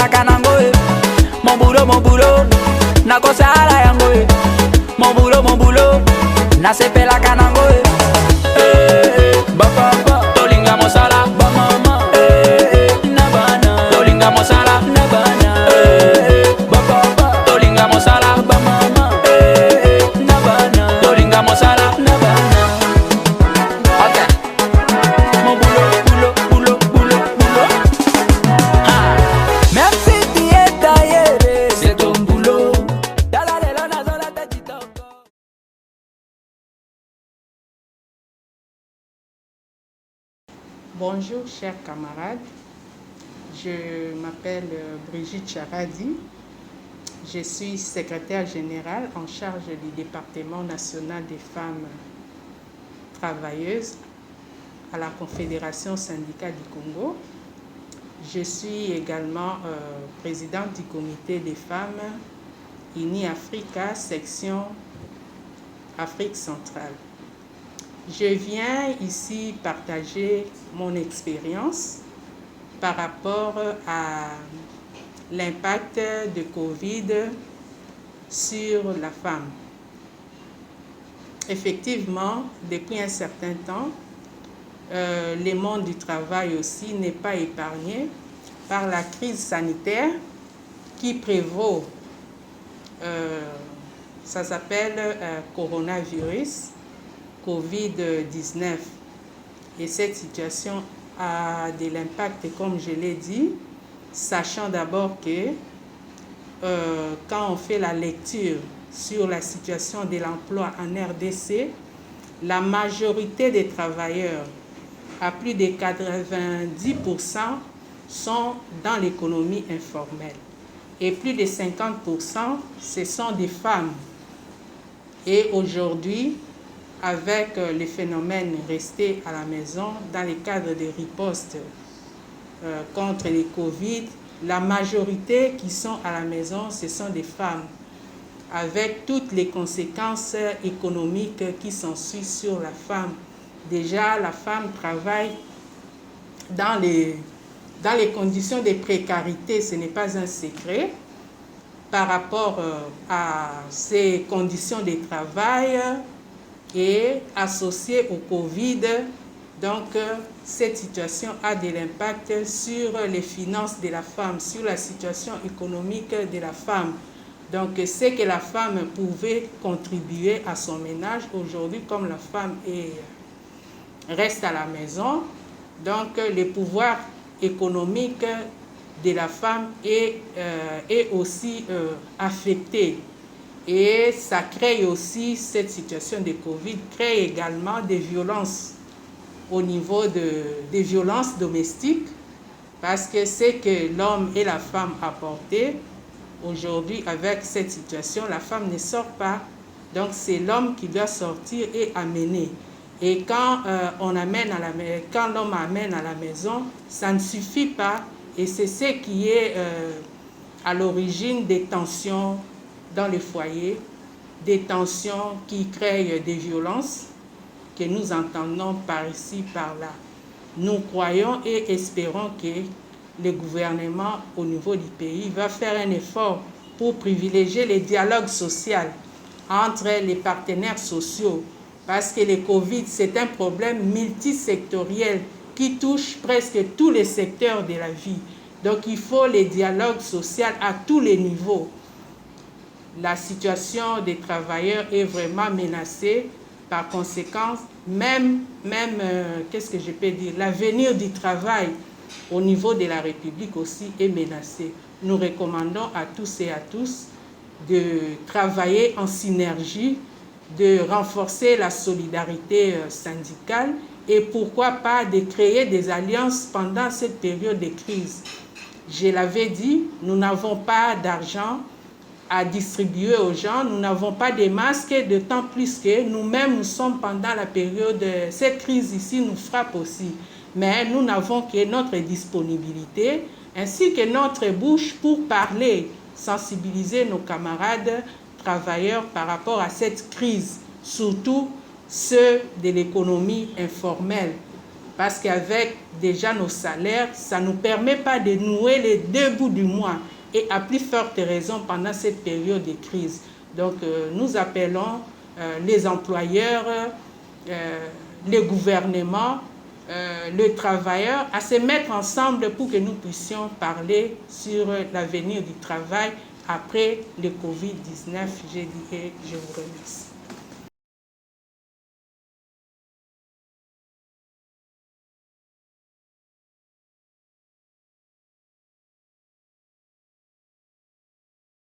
la canango, mon boulot, na cosa la yango, mon boulot, na sepe la canango, papa, tolinga mosala, ba mama, na bana, tolinga mosala, na bana, papa, tolinga mosala, ba mama, na bana, tolinga mosala, na bana. Ok, mon boulot. Même si tu es taillé, c'est ton boulot. Bonjour chers camarades, je m'appelle Brigitte Charadi, je suis secrétaire générale en charge du département national des femmes travailleuses à la Confédération syndicale du Congo. Je suis également présidente du comité des femmes INI Africa, section Afrique centrale. Je viens ici partager mon expérience par rapport à l'impact de Covid sur la femme. Effectivement, depuis un certain temps, le monde du travail aussi n'est pas épargné par la crise sanitaire qui prévaut. Ça s'appelle coronavirus, Covid-19. Et cette situation a de l'impact, comme je l'ai dit, sachant d'abord que quand on fait la lecture sur la situation de l'emploi en RDC, la majorité des travailleurs, à plus de 90%, sont dans l'économie informelle. Et plus de 50%, ce sont des femmes. Et aujourd'hui, avec les phénomènes restés à la maison, dans le cadre des ripostes contre les Covid, la majorité qui sont à la maison, ce sont des femmes, avec toutes les conséquences économiques qui s'ensuivent sur la femme. Déjà, la femme travaille dans les conditions de précarité, ce n'est pas un secret, par rapport à ces conditions de travail et associées au Covid. Donc, cette situation a de l'impact sur les finances de la femme, sur la situation économique de la femme. Donc, c'est que la femme pouvait contribuer à son ménage. Aujourd'hui, comme la femme reste à la maison, donc le pouvoir économique de la femme est aussi affecté. Et ça crée aussi, cette situation de Covid, crée également des violences au niveau des violences domestiques, parce que c'est que l'homme et la femme apportent. Aujourd'hui, avec cette situation, la femme ne sort pas, donc c'est l'homme qui doit sortir et amener. Et quand quand l'homme amène à la maison, ça ne suffit pas, et c'est ce qui est à l'origine des tensions dans les foyers, des tensions qui créent des violences que nous entendons par ici, par là. Nous croyons et espérons que le gouvernement au niveau du pays va faire un effort pour privilégier le dialogue social entre les partenaires sociaux, parce que le Covid, c'est un problème multisectoriel qui touche presque tous les secteurs de la vie. Donc il faut le dialogue social à tous les niveaux. La situation des travailleurs est vraiment menacée. Par conséquent, qu'est-ce que je peux dire, l'avenir du travail au niveau de la République aussi est menacé. Nous recommandons à tous et à tous de travailler en synergie, de renforcer la solidarité syndicale et pourquoi pas de créer des alliances pendant cette période de crise. Je l'avais dit, nous n'avons pas d'argent à distribuer aux gens, nous n'avons pas de masques, d'autant plus que nous-mêmes nous sommes pendant la période, cette crise ici nous frappe aussi. Mais nous n'avons que notre disponibilité ainsi que notre bouche pour parler, sensibiliser nos camarades travailleurs par rapport à cette crise, surtout ceux de l'économie informelle. Parce qu'avec déjà nos salaires, ça ne nous permet pas de nouer les 2 bouts du mois. Et à plus forte raison pendant cette période de crise. Donc nous appelons les employeurs, les gouvernements, les travailleurs à se mettre ensemble pour que nous puissions parler sur l'avenir du travail après le Covid-19. Je vous remercie.